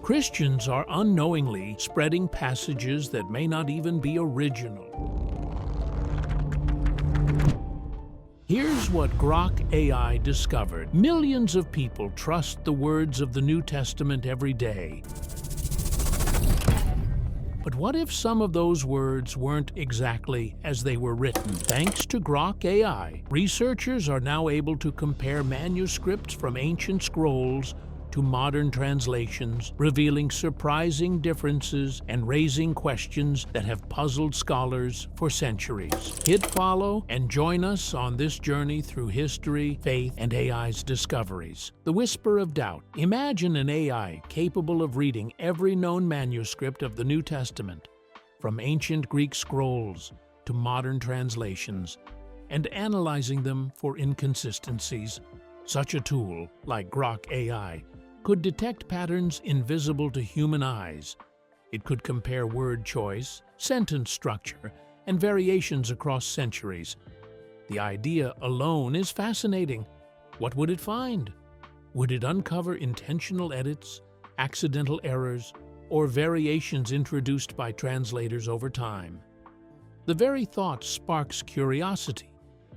Christians are unknowingly spreading passages that may not even be original. Here's what Grok AI discovered. Millions of people trust the words of the New Testament every day. But what if some of those words weren't exactly as they were written? Thanks to Grok AI, researchers are now able to compare manuscripts from ancient scrolls to modern translations, revealing surprising differences and raising questions that have puzzled scholars for centuries. Hit follow and join us on this journey through history, faith, and AI's discoveries. The Whisper of Doubt. Imagine an AI capable of reading every known manuscript of the New Testament, from ancient Greek scrolls to modern translations, and analyzing them for inconsistencies. Such a tool, like Grok AI, could detect patterns invisible to human eyes. It could compare word choice, sentence structure, and variations across centuries. The idea alone is fascinating. What would it find? Would it uncover intentional edits, accidental errors, or variations introduced by translators over time? The very thought sparks curiosity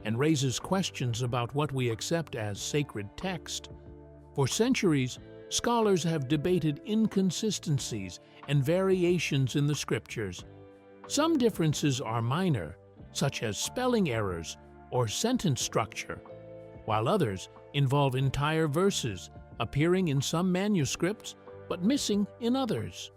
and raises questions about what we accept as sacred text. For centuries, scholars have debated inconsistencies and variations in the scriptures. Some differences are minor, such as spelling errors or sentence structure, while others involve entire verses appearing in some manuscripts but missing in others.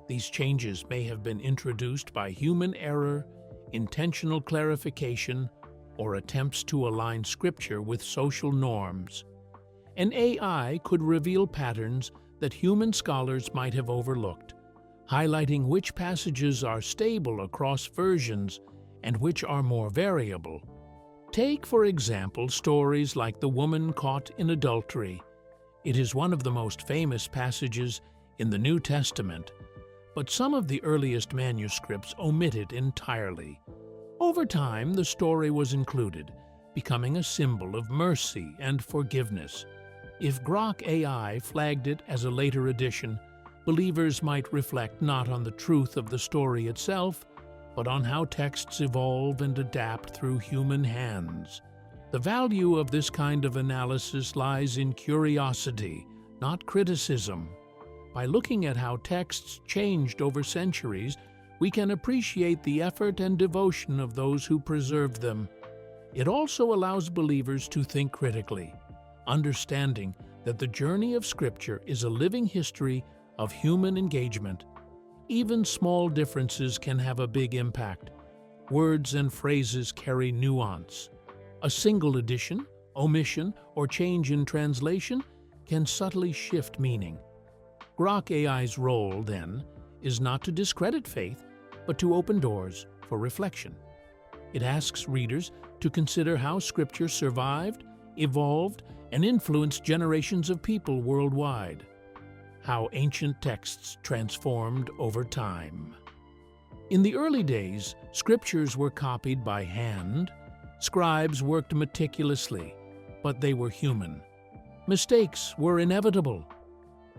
These changes may have been introduced by human error, intentional clarification, or attempts to align scripture with social norms. An AI could reveal patterns that human scholars might have overlooked, highlighting which passages are stable across versions and which are more variable. Take, for example, stories like the woman caught in adultery. It is one of the most famous passages in the New Testament, but some of the earliest manuscripts omit it entirely. Over time, the story was included, becoming a symbol of mercy and forgiveness. If Grok AI flagged it as a later addition, believers might reflect not on the truth of the story itself, but on how texts evolve and adapt through human hands. The value of this kind of analysis lies in curiosity, not criticism. By looking at how texts changed over centuries, we can appreciate the effort and devotion of those who preserved them. It also allows believers to think critically, understanding that the journey of Scripture is a living history of human engagement. Even small differences can have a big impact. Words and phrases carry nuance. A single addition, omission, or change in translation can subtly shift meaning. Grok AI's role, then, is not to discredit faith, but to open doors for reflection. It asks readers to consider how Scripture survived, evolved, and influenced generations of people worldwide. How ancient texts transformed over time. In the early days, scriptures were copied by hand. Scribes worked meticulously, but they were human. Mistakes were inevitable.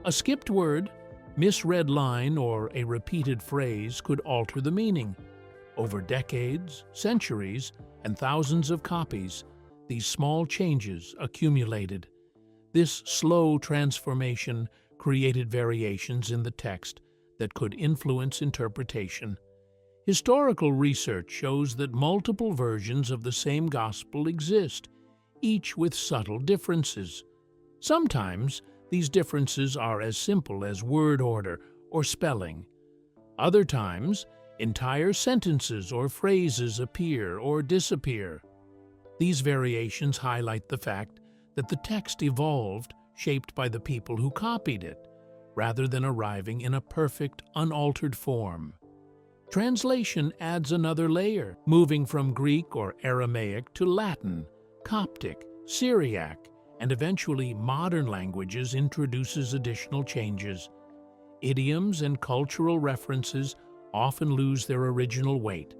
A skipped word, misread line, or a repeated phrase could alter the meaning. Over decades, centuries, and thousands of copies, these small changes accumulated. This slow transformation created variations in the text that could influence interpretation. Historical research shows that multiple versions of the same gospel exist, each with subtle differences. Sometimes, these differences are as simple as word order or spelling. Other times, entire sentences or phrases appear or disappear. These variations highlight the fact that the text evolved, shaped by the people who copied it, rather than arriving in a perfect, unaltered form. Translation adds another layer, moving from Greek or Aramaic to Latin, Coptic, Syriac, and eventually modern languages introduces additional changes. Idioms and cultural references often lose their original weight,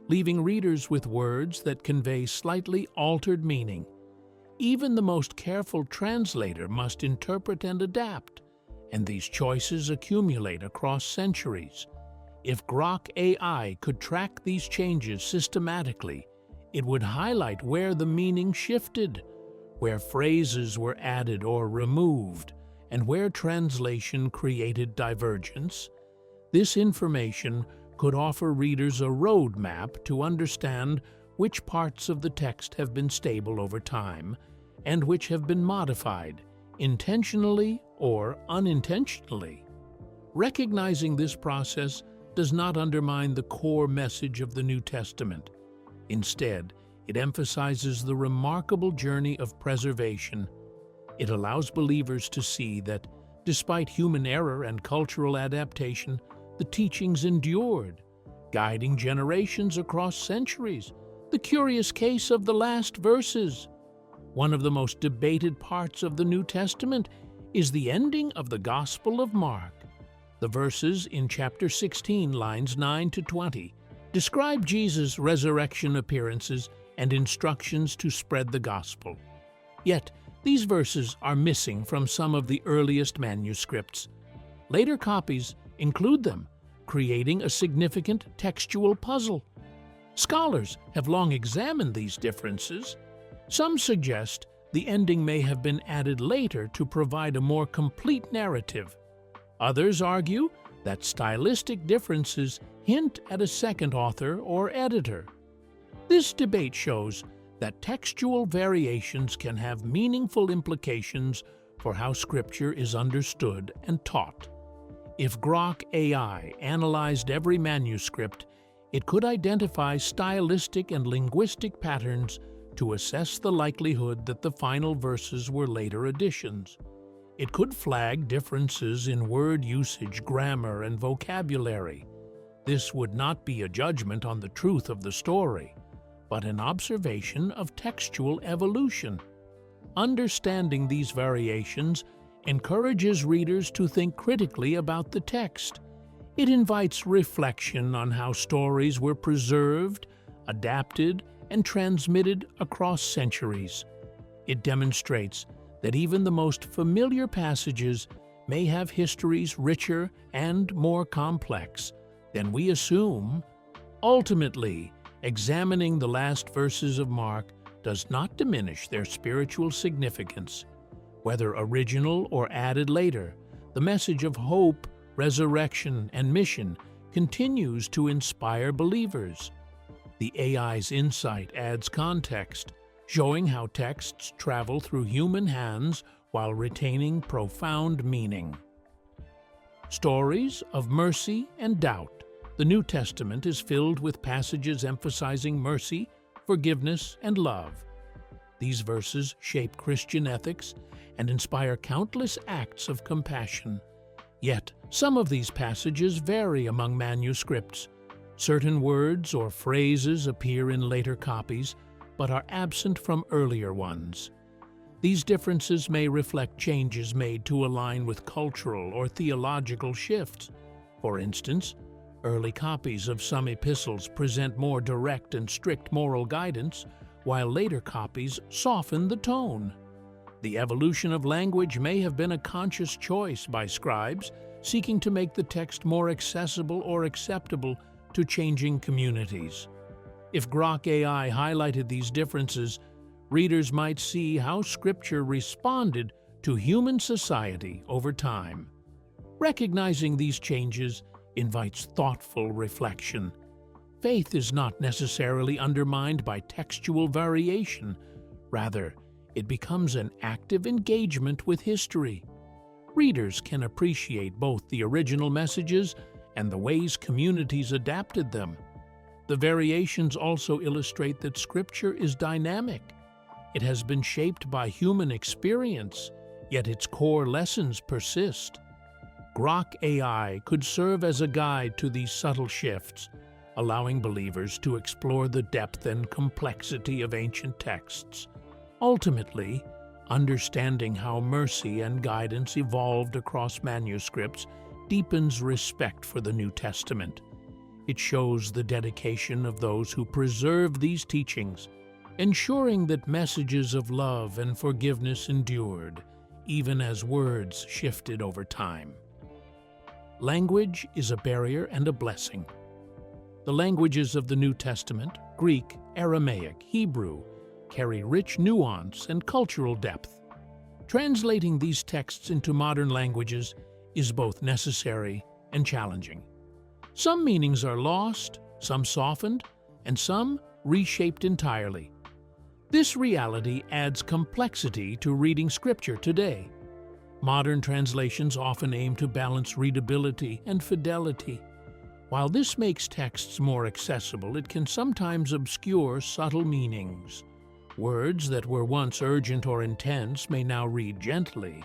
leaving readers with words that convey slightly altered meaning. Even the most careful translator must interpret and adapt, and these choices accumulate across centuries. If Grok AI could track these changes systematically, it would highlight where the meaning shifted, where phrases were added or removed, and where translation created divergence. This information could offer readers a roadmap to understand which parts of the text have been stable over time and which have been modified, intentionally or unintentionally. Recognizing this process does not undermine the core message of the New Testament. Instead, it emphasizes the remarkable journey of preservation. It allows believers to see that, despite human error and cultural adaptation, the teachings endured, guiding generations across centuries. The curious case of the last verses. One of the most debated parts of the New Testament is the ending of the Gospel of Mark. The verses in chapter 16, lines 9 to 20, describe Jesus' resurrection appearances and instructions to spread the gospel. Yet, these verses are missing from some of the earliest manuscripts. Later copies include them, creating a significant textual puzzle. Scholars have long examined these differences. Some suggest the ending may have been added later to provide a more complete narrative. Others argue that stylistic differences hint at a second author or editor. This debate shows that textual variations can have meaningful implications for how Scripture is understood and taught. If Grok AI analyzed every manuscript, it could identify stylistic and linguistic patterns to assess the likelihood that the final verses were later additions. It could flag differences in word usage, grammar, and vocabulary. This would not be a judgment on the truth of the story, but an observation of textual evolution. Understanding these variations encourages readers to think critically about the text. It invites reflection on how stories were preserved, adapted, and transmitted across centuries. It demonstrates that even the most familiar passages may have histories richer and more complex than we assume. Ultimately, examining the last verses of Mark does not diminish their spiritual significance. Whether original or added later, the message of hope, resurrection, and mission continues to inspire believers. The AI's insight adds context, showing how texts travel through human hands while retaining profound meaning. Stories of mercy and doubt. The New Testament is filled with passages emphasizing mercy, forgiveness, and love. These verses shape Christian ethics and inspire countless acts of compassion. Yet, some of these passages vary among manuscripts. Certain words or phrases appear in later copies, but are absent from earlier ones. These differences may reflect changes made to align with cultural or theological shifts. For instance, early copies of some epistles present more direct and strict moral guidance, while later copies soften the tone. The evolution of language may have been a conscious choice by scribes seeking to make the text more accessible or acceptable to changing communities. If Grok AI highlighted these differences, readers might see how Scripture responded to human society over time. Recognizing these changes invites thoughtful reflection. Faith is not necessarily undermined by textual variation. Rather, it becomes an active engagement with history. Readers can appreciate both the original messages and the ways communities adapted them. The variations also illustrate that Scripture is dynamic. It has been shaped by human experience, yet its core lessons persist. Grok AI could serve as a guide to these subtle shifts, allowing believers to explore the depth and complexity of ancient texts. Ultimately, understanding how mercy and guidance evolved across manuscripts deepens respect for the New Testament. It shows the dedication of those who preserve these teachings, ensuring that messages of love and forgiveness endured, even as words shifted over time. Language is a barrier and a blessing. The languages of the New Testament, Greek, Aramaic, Hebrew, carry rich nuance and cultural depth. Translating these texts into modern languages is both necessary and challenging. Some meanings are lost, some softened, and some reshaped entirely. This reality adds complexity to reading Scripture today. Modern translations often aim to balance readability and fidelity. While this makes texts more accessible, it can sometimes obscure subtle meanings. Words that were once urgent or intense may now read gently,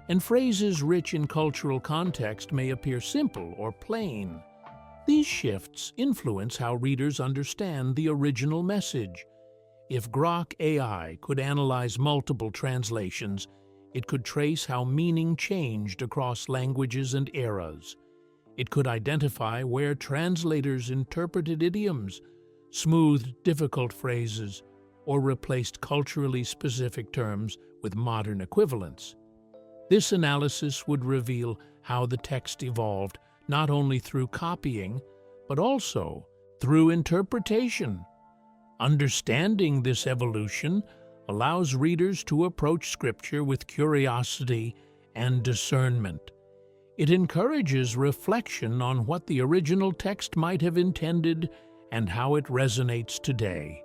and phrases rich in cultural context may appear simple or plain. These shifts influence how readers understand the original message. If Grok AI could analyze multiple translations, it could trace how meaning changed across languages and eras. It could identify where translators interpreted idioms, smoothed difficult phrases, or replaced culturally specific terms with modern equivalents. This analysis would reveal how the text evolved not only through copying, but also through interpretation. Understanding this evolution allows readers to approach Scripture with curiosity and discernment. It encourages reflection on what the original text might have intended and how it resonates today.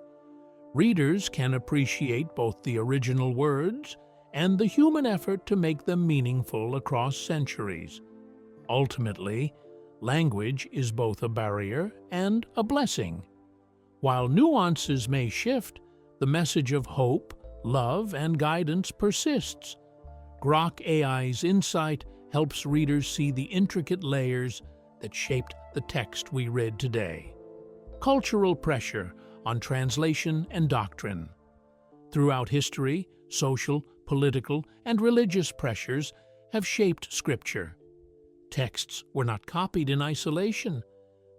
Readers can appreciate both the original words and the human effort to make them meaningful across centuries. Ultimately, language is both a barrier and a blessing. While nuances may shift, the message of hope, love, and guidance persists. Grok AI's insight helps readers see the intricate layers that shaped the text we read today. Cultural pressure on translation and doctrine. Throughout history, social, political, and religious pressures have shaped Scripture. Texts were not copied in isolation.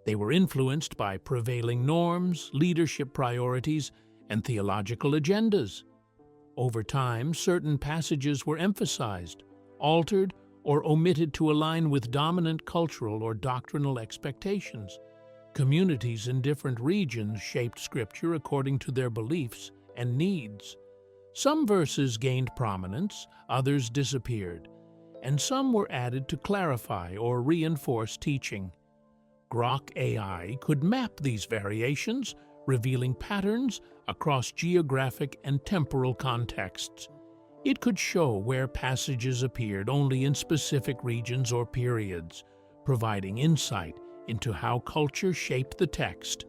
They were influenced by prevailing norms, leadership priorities, and theological agendas. Over time, certain passages were emphasized, altered, or omitted to align with dominant cultural or doctrinal expectations. Communities in different regions shaped Scripture according to their beliefs and needs. Some verses gained prominence, others disappeared, and some were added to clarify or reinforce teaching. Grok AI could map these variations, revealing patterns across geographic and temporal contexts. It could show where passages appeared only in specific regions or periods, providing insight into how culture shaped the text.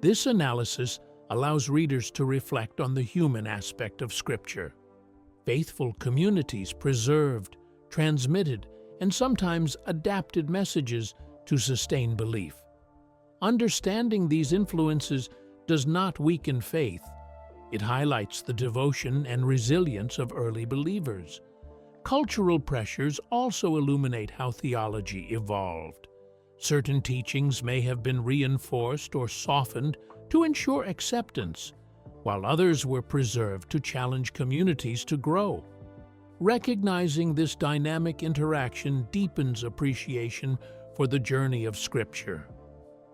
This analysis allows readers to reflect on the human aspect of Scripture. Faithful communities preserved, transmitted, and sometimes adapted messages to sustain belief. Understanding these influences does not weaken faith. It highlights the devotion and resilience of early believers. Cultural pressures also illuminate how theology evolved. Certain teachings may have been reinforced or softened to ensure acceptance, while others were preserved to challenge communities to grow. Recognizing this dynamic interaction deepens appreciation for the journey of Scripture.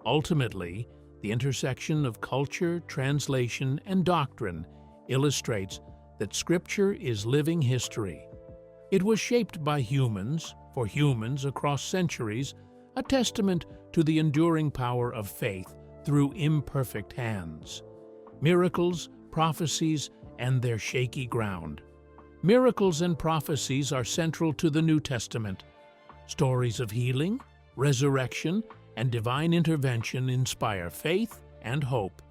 Ultimately, the intersection of culture, translation, and doctrine illustrates that Scripture is living history. It was shaped by humans, for humans across centuries, a testament to the enduring power of faith through imperfect hands. Miracles, prophecies, and their shaky ground. Miracles and prophecies are central to the New Testament. Stories of healing, resurrection, and divine intervention inspire faith and hope.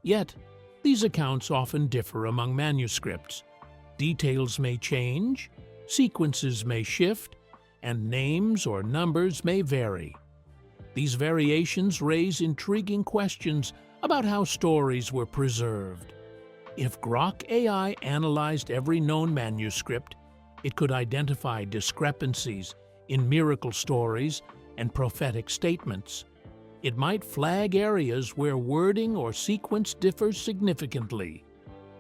Yet, these accounts often differ among manuscripts. Details may change, sequences may shift, and names or numbers may vary. These variations raise intriguing questions about how stories were preserved. If Grok AI analyzed every known manuscript, it could identify discrepancies in miracle stories and prophetic statements. It might flag areas where wording or sequence differs significantly.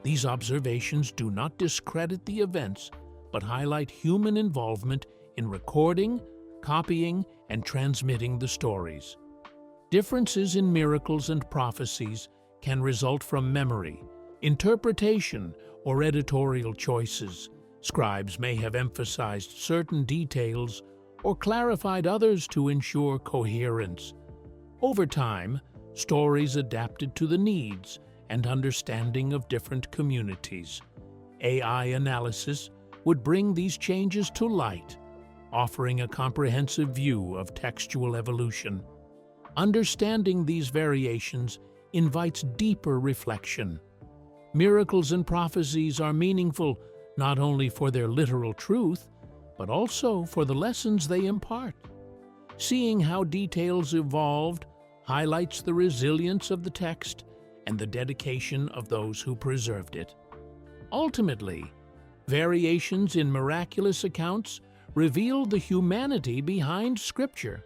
These observations do not discredit the events, but highlight human involvement in recording, copying, and transmitting the stories. Differences in miracles and prophecies can result from memory, interpretation, or editorial choices. Scribes may have emphasized certain details or clarified others to ensure coherence. Over time, stories adapted to the needs and understanding of different communities. AI analysis would bring these changes to light, offering a comprehensive view of textual evolution. Understanding these variations invites deeper reflection. Miracles and prophecies are meaningful not only for their literal truth, but also for the lessons they impart. Seeing how details evolved highlights the resilience of the text and the dedication of those who preserved it. Ultimately, variations in miraculous accounts reveal the humanity behind Scripture.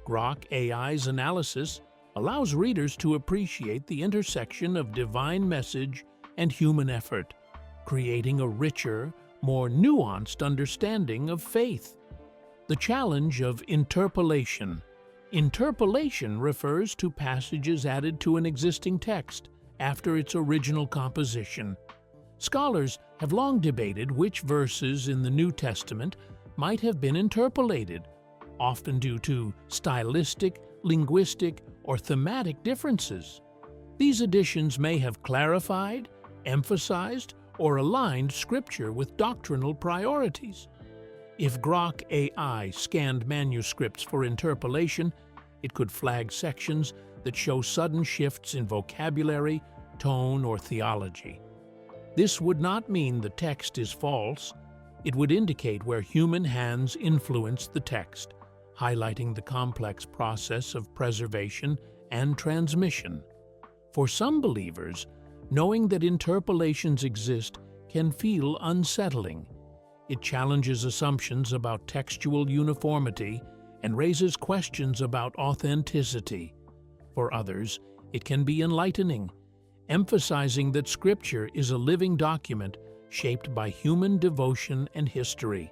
Grok AI's analysis allows readers to appreciate the intersection of divine message and human effort, creating a richer, more nuanced understanding of faith. The challenge of interpolation. Interpolation refers to passages added to an existing text after its original composition. Scholars have long debated which verses in the New Testament might have been interpolated, often due to stylistic, linguistic, or thematic differences. These additions may have clarified, emphasized, or aligned Scripture with doctrinal priorities. If Grok AI scanned manuscripts for interpolation, it could flag sections that show sudden shifts in vocabulary, tone, or theology. This would not mean the text is false. It would indicate where human hands influenced the text, highlighting the complex process of preservation and transmission. For some believers, knowing that interpolations exist can feel unsettling. It challenges assumptions about textual uniformity and raises questions about authenticity. For others, it can be enlightening, emphasizing that Scripture is a living document shaped by human devotion and history.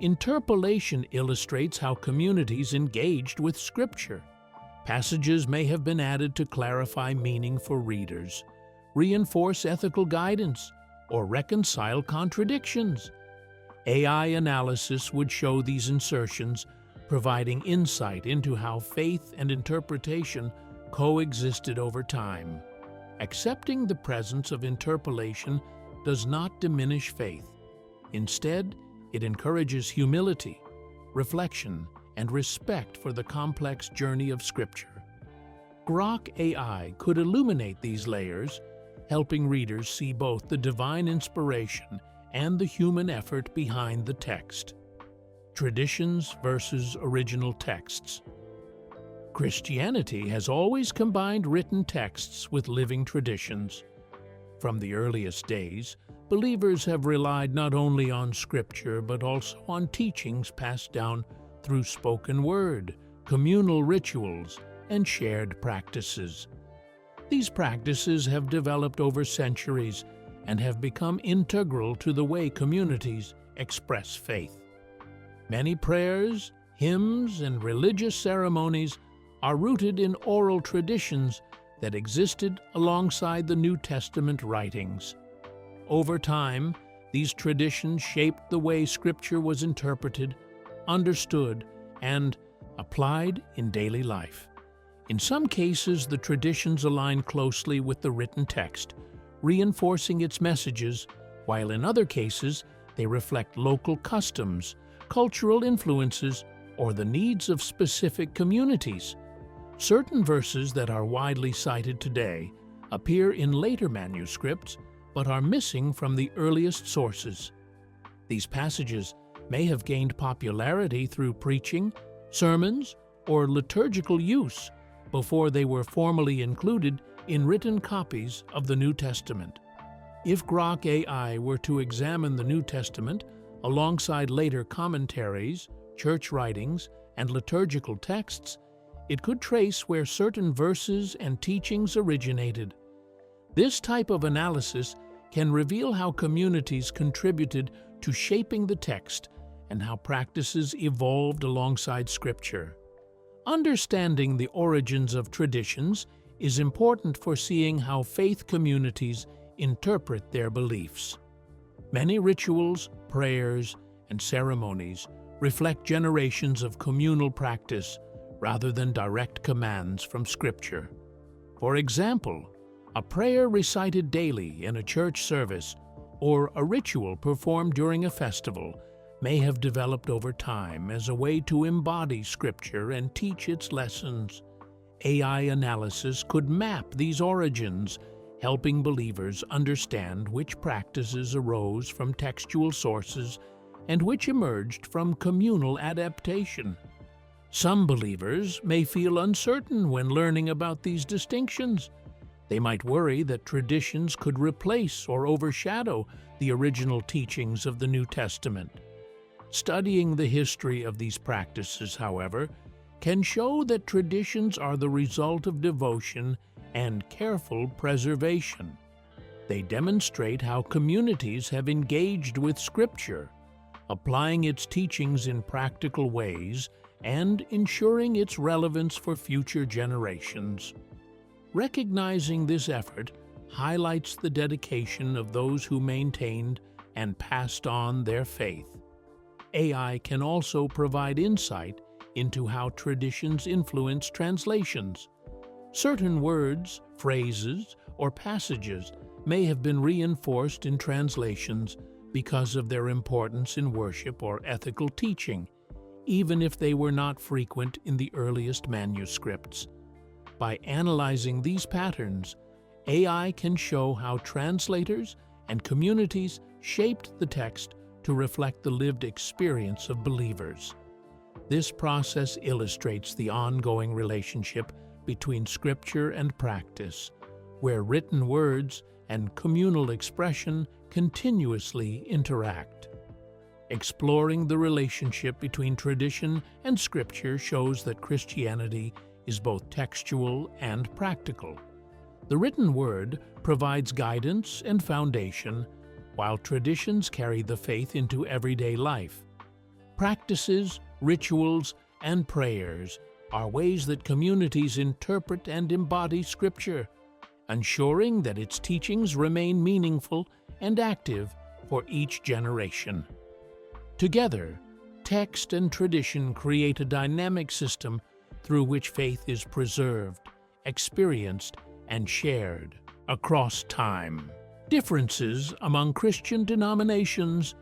Interpolation illustrates how communities engaged with Scripture. Passages may have been added to clarify meaning for readers, reinforce ethical guidance, or reconcile contradictions. AI analysis would show these insertions, providing insight into how faith and interpretation coexisted over time. Accepting the presence of interpolation does not diminish faith. Instead, it encourages humility, reflection, and respect for the complex journey of Scripture. Grok AI could illuminate these layers, helping readers see both the divine inspiration and the human effort behind the text. Traditions versus original texts. Christianity has always combined written texts with living traditions. From the earliest days, believers have relied not only on Scripture but also on teachings passed down through spoken word, communal rituals, and shared practices. These practices have developed over centuries and have become integral to the way communities express faith. Many prayers, hymns, and religious ceremonies are rooted in oral traditions that existed alongside the New Testament writings. Over time, these traditions shaped the way Scripture was interpreted, understood, and applied in daily life. In some cases, the traditions align closely with the written text, reinforcing its messages, while in other cases, they reflect local customs, cultural influences, or the needs of specific communities. Certain verses that are widely cited today appear in later manuscripts but are missing from the earliest sources. These passages may have gained popularity through preaching, sermons, or liturgical use before they were formally included in written copies of the New Testament. If Grok AI were to examine the New Testament alongside later commentaries, church writings, and liturgical texts, it could trace where certain verses and teachings originated. This type of analysis can reveal how communities contributed to shaping the text and how practices evolved alongside Scripture. Understanding the origins of traditions is important for seeing how faith communities interpret their beliefs. Many rituals, prayers, and ceremonies reflect generations of communal practice rather than direct commands from Scripture. For example, a prayer recited daily in a church service or a ritual performed during a festival may have developed over time as a way to embody Scripture and teach its lessons. AI analysis could map these origins, helping believers understand which practices arose from textual sources and which emerged from communal adaptation. Some believers may feel uncertain when learning about these distinctions. They might worry that traditions could replace or overshadow the original teachings of the New Testament. Studying the history of these practices, however, can show that traditions are the result of devotion and careful preservation. They demonstrate how communities have engaged with Scripture, applying its teachings in practical ways and ensuring its relevance for future generations. Recognizing this effort highlights the dedication of those who maintained and passed on their faith. AI can also provide insight into how traditions influence translations. Certain words, phrases, or passages may have been reinforced in translations because of their importance in worship or ethical teaching, even if they were not frequent in the earliest manuscripts. By analyzing these patterns, AI can show how translators and communities shaped the text to reflect the lived experience of believers. This process illustrates the ongoing relationship between Scripture and practice, where written words and communal expression continuously interact. Exploring the relationship between tradition and Scripture shows that Christianity is both textual and practical. The written word provides guidance and foundation, while traditions carry the faith into everyday life. Practices, rituals, and prayers are ways that communities interpret and embody Scripture, ensuring that its teachings remain meaningful and active for each generation. Together, text and tradition create a dynamic system through which faith is preserved, experienced, and shared across time. Differences among Christian denominations.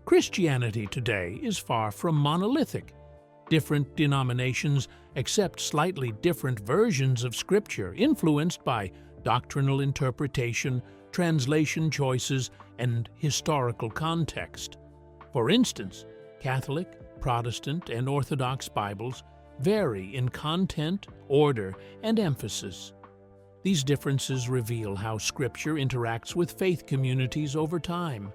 Christianity today is far from monolithic. Different denominations accept slightly different versions of Scripture, influenced by doctrinal interpretation, translation choices, and historical context. For instance, Catholic, Protestant, and Orthodox Bibles vary in content, order, and emphasis. These differences reveal how Scripture interacts with faith communities over time.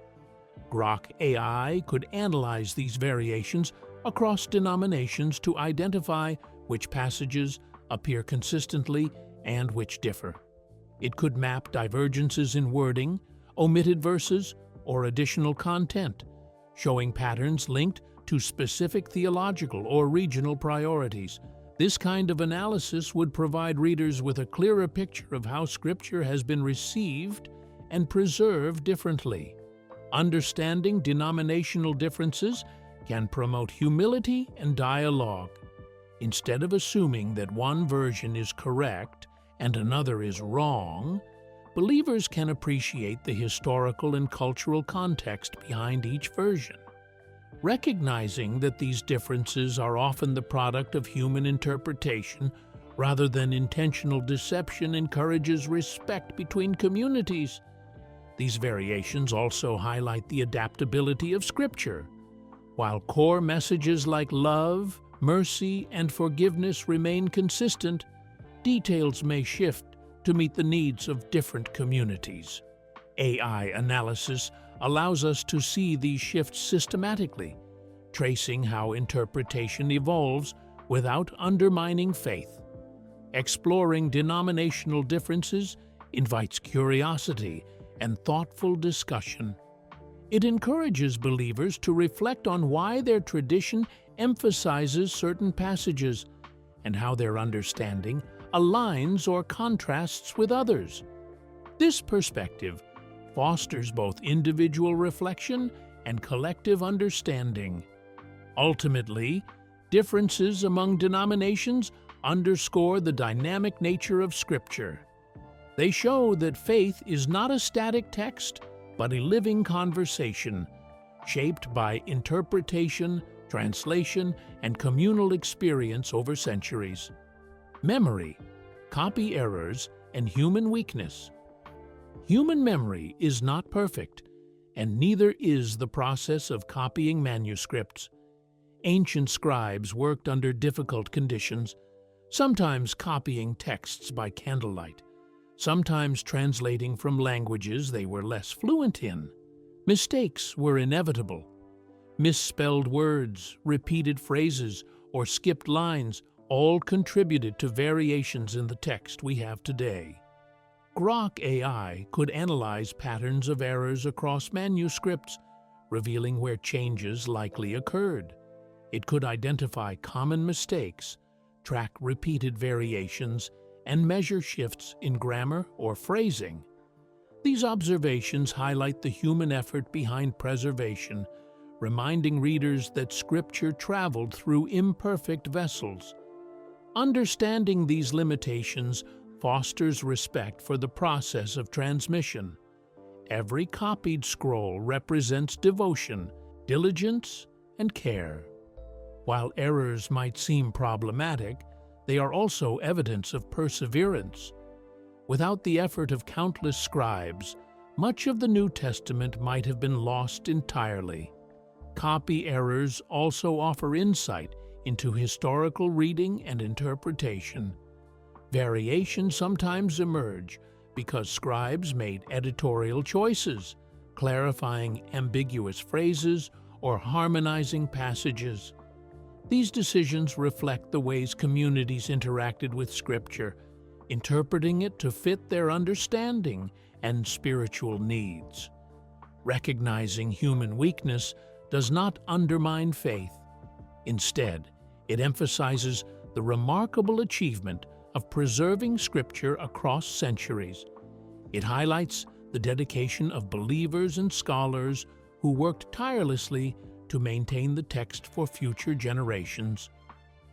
Grok AI could analyze these variations across denominations to identify which passages appear consistently and which differ. It could map divergences in wording, omitted verses, or additional content, showing patterns linked to specific theological or regional priorities. This kind of analysis would provide readers with a clearer picture of how Scripture has been received and preserved differently. Understanding denominational differences can promote humility and dialogue. Instead of assuming that one version is correct and another is wrong, believers can appreciate the historical and cultural context behind each version. Recognizing that these differences are often the product of human interpretation rather than intentional deception encourages respect between communities. These variations also highlight the adaptability of Scripture. While core messages like love, mercy, and forgiveness remain consistent, details may shift to meet the needs of different communities. AI analysis allows us to see these shifts systematically, tracing how interpretation evolves without undermining faith. Exploring denominational differences invites curiosity and thoughtful discussion. It encourages believers to reflect on why their tradition emphasizes certain passages and how their understanding aligns or contrasts with others. This perspective fosters both individual reflection and collective understanding. Ultimately, differences among denominations underscore the dynamic nature of Scripture. They show that faith is not a static text, but a living conversation, shaped by interpretation, translation, and communal experience over centuries. Memory, copy errors, and human weakness. Human memory is not perfect, and neither is the process of copying manuscripts. Ancient scribes worked under difficult conditions, sometimes copying texts by candlelight, sometimes translating from languages they were less fluent in. Mistakes were inevitable. Misspelled words, repeated phrases, or skipped lines all contributed to variations in the text we have today. Grok AI could analyze patterns of errors across manuscripts, revealing where changes likely occurred. It could identify common mistakes, track repeated variations, and measure shifts in grammar or phrasing. These observations highlight the human effort behind preservation, reminding readers that Scripture traveled through imperfect vessels. Understanding these limitations fosters respect for the process of transmission. Every copied scroll represents devotion, diligence, and care. While errors might seem problematic, they are also evidence of perseverance. Without the effort of countless scribes, much of the New Testament might have been lost entirely. Copy errors also offer insight into historical reading and interpretation. Variations sometimes emerge because scribes made editorial choices, clarifying ambiguous phrases or harmonizing passages. These decisions reflect the ways communities interacted with Scripture, interpreting it to fit their understanding and spiritual needs. Recognizing human weakness does not undermine faith. Instead, it emphasizes the remarkable achievement of preserving Scripture across centuries. It highlights the dedication of believers and scholars who worked tirelessly to maintain the text for future generations.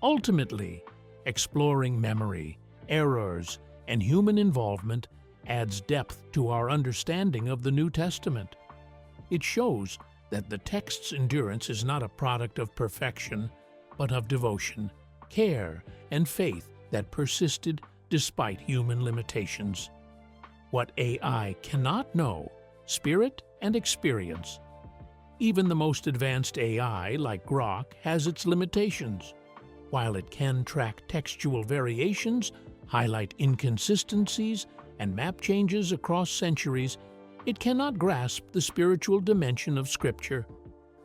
Ultimately, exploring memory, errors, and human involvement adds depth to our understanding of the New Testament. It shows that the text's endurance is not a product of perfection, but of devotion, care, and faith that persisted despite human limitations. What AI cannot know, spirit and experience. Even the most advanced AI, like Grok, has its limitations. While it can track textual variations, highlight inconsistencies, and map changes across centuries, it cannot grasp the spiritual dimension of Scripture.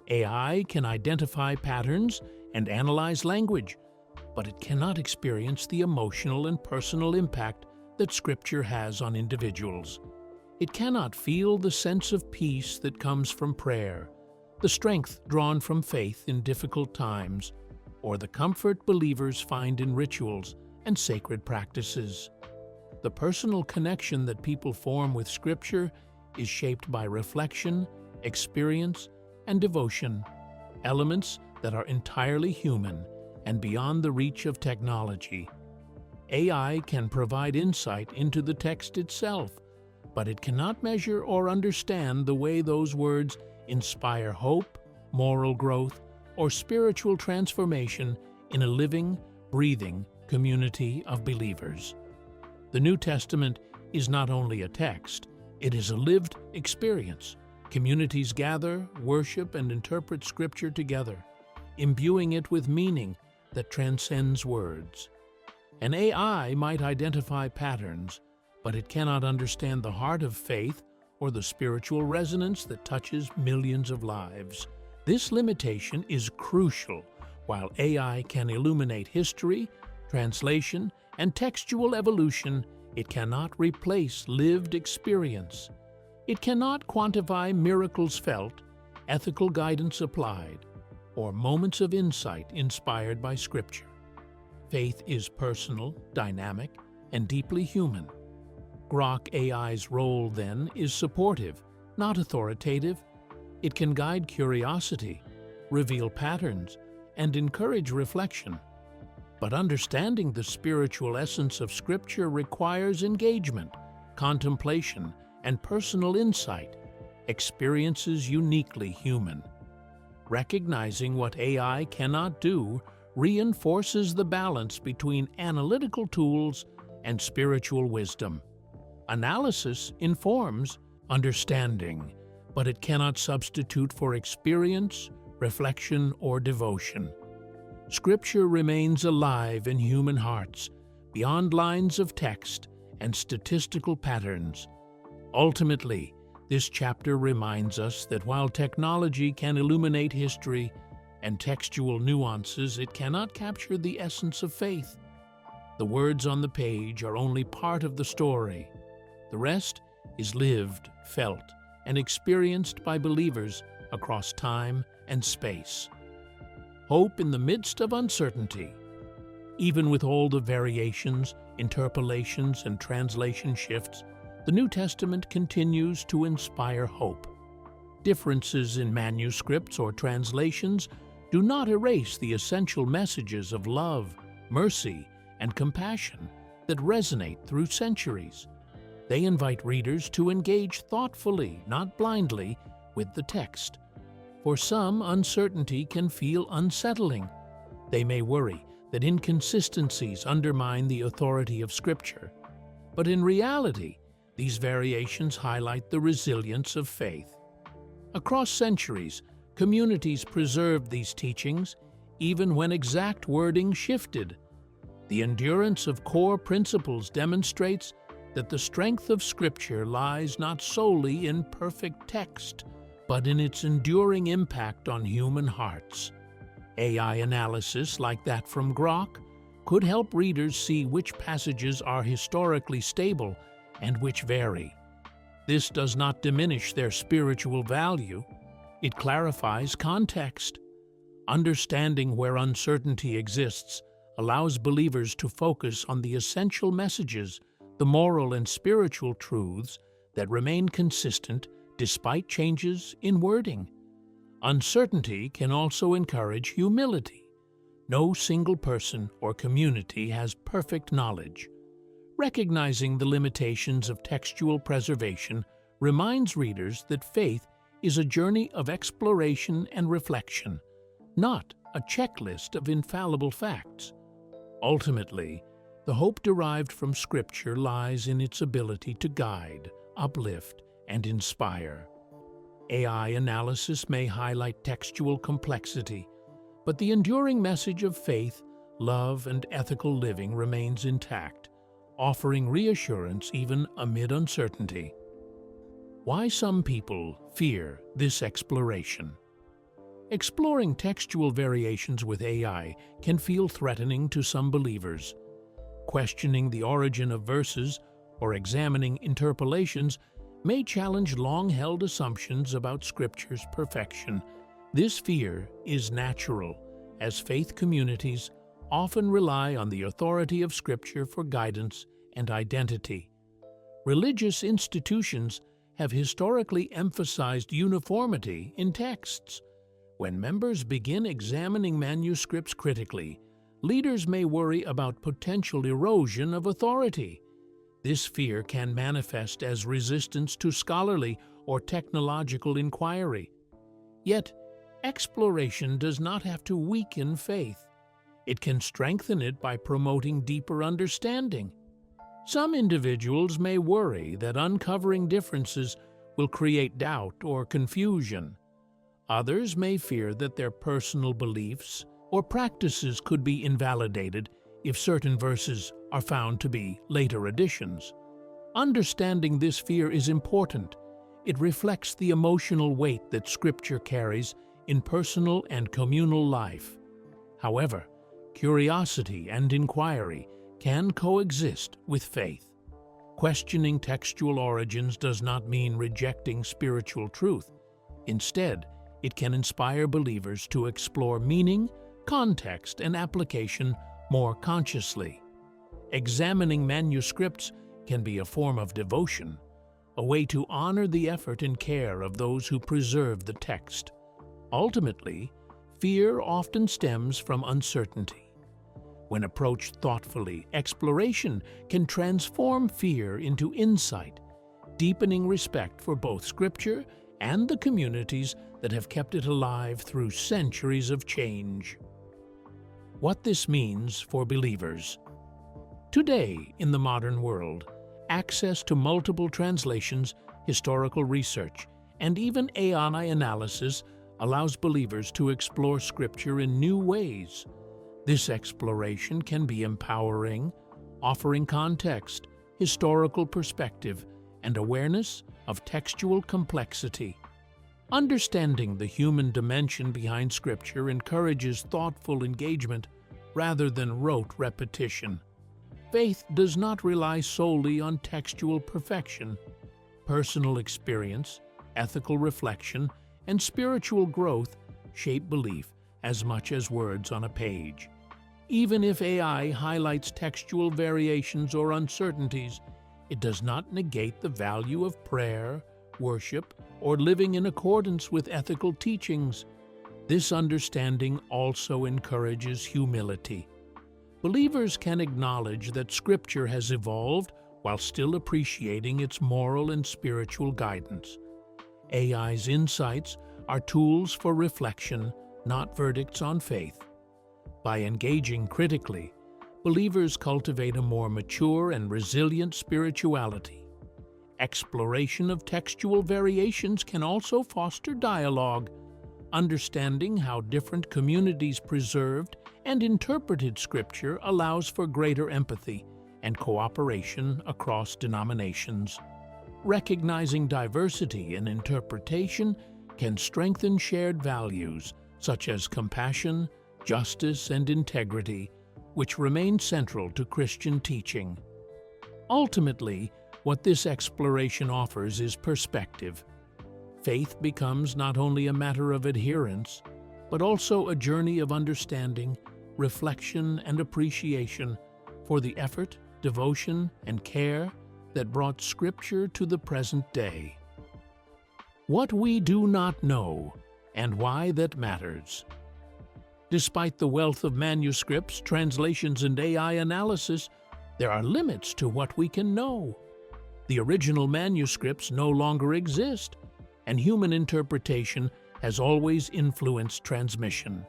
AI can identify patterns and analyze language, but it cannot experience the emotional and personal impact that Scripture has on individuals. It cannot feel the sense of peace that comes from prayer, the strength drawn from faith in difficult times, or the comfort believers find in rituals and sacred practices. The personal connection that people form with Scripture is shaped by reflection, experience, and devotion, elements that are entirely human and beyond the reach of technology. AI can provide insight into the text itself, but it cannot measure or understand the way those words inspire hope, moral growth, or spiritual transformation in a living, breathing community of believers. The New Testament is not only a text, it is a lived experience. Communities gather, worship, and interpret Scripture together, imbuing it with meaning that transcends words. An AI might identify patterns, but it cannot understand the heart of faith or the spiritual resonance that touches millions of lives. This limitation is crucial. While AI can illuminate history, translation, and textual evolution, it cannot replace lived experience. It cannot quantify miracles felt, ethical guidance applied, or moments of insight inspired by Scripture. Faith is personal, dynamic, and deeply human. Grok AI's role, then, is supportive, not authoritative. It can guide curiosity, reveal patterns, and encourage reflection. But understanding the spiritual essence of Scripture requires engagement, contemplation, and personal insight, experiences uniquely human. Recognizing what AI cannot do reinforces the balance between analytical tools and spiritual wisdom. Analysis informs understanding, but it cannot substitute for experience, reflection, or devotion. Scripture remains alive in human hearts, beyond lines of text and statistical patterns. Ultimately, this chapter reminds us that while technology can illuminate history and textual nuances, it cannot capture the essence of faith. The words on the page are only part of the story. The rest is lived, felt, and experienced by believers across time and space. Hope in the midst of uncertainty. Even with all the variations, interpolations, and translation shifts, the New Testament continues to inspire hope. Differences in manuscripts or translations do not erase the essential messages of love, mercy, and compassion that resonate through centuries. They invite readers to engage thoughtfully, not blindly, with the text. For some, uncertainty can feel unsettling. They may worry that inconsistencies undermine the authority of Scripture. But in reality, these variations highlight the resilience of faith. Across centuries, communities preserved these teachings, even when exact wording shifted. The endurance of core principles demonstrates that the strength of Scripture lies not solely in perfect text, but in its enduring impact on human hearts. AI analysis, like that from Grok, could help readers see which passages are historically stable and which vary. This does not diminish their spiritual value. It clarifies context. Understanding where uncertainty exists allows believers to focus on the essential messages, the moral and spiritual truths that remain consistent despite changes in wording. Uncertainty can also encourage humility. No single person or community has perfect knowledge. Recognizing the limitations of textual preservation reminds readers that faith is a journey of exploration and reflection, not a checklist of infallible facts. Ultimately, the hope derived from Scripture lies in its ability to guide, uplift, and inspire. AI analysis may highlight textual complexity, but the enduring message of faith, love, and ethical living remains intact, offering reassurance even amid uncertainty. Why some people fear this exploration. Exploring textual variations with AI can feel threatening to some believers. Questioning the origin of verses or examining interpolations may challenge long-held assumptions about Scripture's perfection. This fear is natural, as faith communities often rely on the authority of Scripture for guidance and identity. Religious institutions have historically emphasized uniformity in texts. When members begin examining manuscripts critically, leaders may worry about potential erosion of authority. This fear can manifest as resistance to scholarly or technological inquiry. Yet, exploration does not have to weaken faith. It can strengthen it by promoting deeper understanding. Some individuals may worry that uncovering differences will create doubt or confusion. Others may fear that their personal beliefs or practices could be invalidated if certain verses are found to be later additions. Understanding this fear is important. It reflects the emotional weight that Scripture carries in personal and communal life. However, curiosity and inquiry can coexist with faith. Questioning textual origins does not mean rejecting spiritual truth. Instead, it can inspire believers to explore meaning, context, and application more consciously. Examining manuscripts can be a form of devotion, a way to honor the effort and care of those who preserve the text. Ultimately, fear often stems from uncertainty. When approached thoughtfully, exploration can transform fear into insight, deepening respect for both Scripture and the communities that have kept it alive through centuries of change. What this means for believers. Today, in the modern world, access to multiple translations, historical research, and even AI analysis allows believers to explore Scripture in new ways. This exploration can be empowering, offering context, historical perspective, and awareness of textual complexity. Understanding the human dimension behind Scripture encourages thoughtful engagement rather than rote repetition. Faith does not rely solely on textual perfection. Personal experience, ethical reflection, and spiritual growth shape belief as much as words on a page. Even if AI highlights textual variations or uncertainties, it does not negate the value of prayer, worship, or living in accordance with ethical teachings. This understanding also encourages humility. Believers can acknowledge that Scripture has evolved while still appreciating its moral and spiritual guidance. AI's insights are tools for reflection, not verdicts on faith. By engaging critically, believers cultivate a more mature and resilient spirituality. Exploration of textual variations can also foster dialogue. Understanding how different communities preserved and interpreted Scripture allows for greater empathy and cooperation across denominations. Recognizing diversity in interpretation can strengthen shared values such as compassion, justice, and integrity, which remain central to Christian teaching. Ultimately, what this exploration offers is perspective. Faith becomes not only a matter of adherence, but also a journey of understanding, reflection, and appreciation for the effort, devotion, and care that brought Scripture to the present day. What we do not know, and why that matters. Despite the wealth of manuscripts, translations, and AI analysis, there are limits to what we can know. The original manuscripts no longer exist, and human interpretation has always influenced transmission.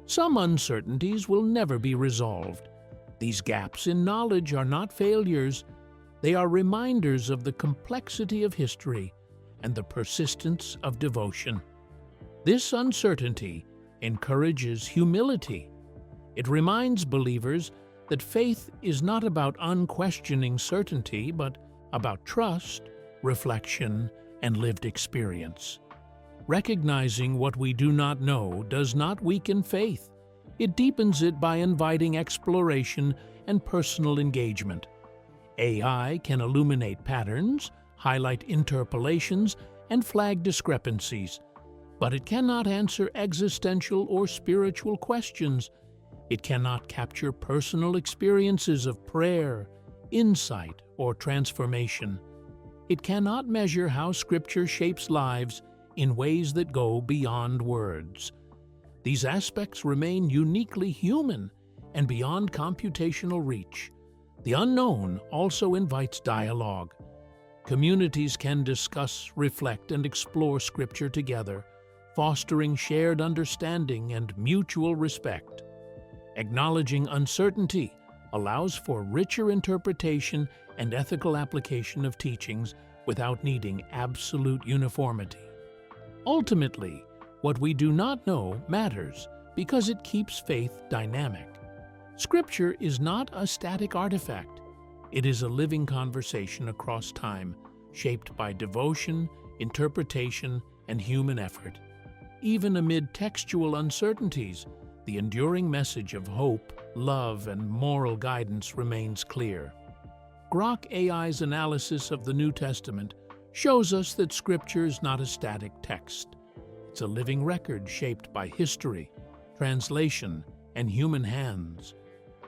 Some uncertainties will never be resolved. These gaps in knowledge are not failures. They are reminders of the complexity of history and the persistence of devotion. This uncertainty encourages humility. It reminds believers that faith is not about unquestioning certainty, but about trust, reflection, and lived experience. Recognizing what we do not know does not weaken faith. It deepens it by inviting exploration and personal engagement. AI can illuminate patterns, highlight interpolations, and flag discrepancies, but it cannot answer existential or spiritual questions. It cannot capture personal experiences of prayer, insight, or transformation. It cannot measure how Scripture shapes lives in ways that go beyond words. These aspects remain uniquely human and beyond computational reach. The unknown also invites dialogue. Communities can discuss, reflect, and explore Scripture together, fostering shared understanding and mutual respect. Acknowledging uncertainty allows for richer interpretation and ethical application of teachings without needing absolute uniformity. Ultimately, what we do not know matters because it keeps faith dynamic. Scripture is not a static artifact. It is a living conversation across time, shaped by devotion, interpretation, and human effort. Even amid textual uncertainties, the enduring message of hope, love, and moral guidance remains clear. Grok AI's analysis of the New Testament shows us that Scripture is not a static text. It's a living record shaped by history, translation, and human hands.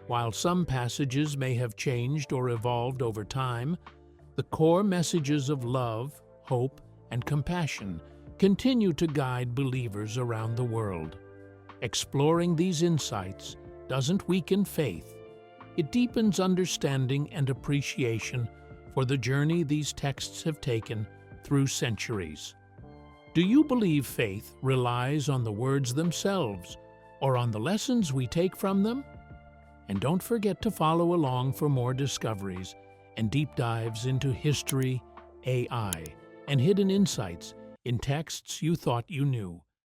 While some passages may have changed or evolved over time, the core messages of love, hope, and compassion continue to guide believers around the world. Exploring these insights doesn't weaken faith. It deepens understanding and appreciation for the journey these texts have taken through centuries. Do you believe faith relies on the words themselves or on the lessons we take from them? And don't forget to follow along for more discoveries and deep dives into history, AI, and hidden insights in texts you thought you knew.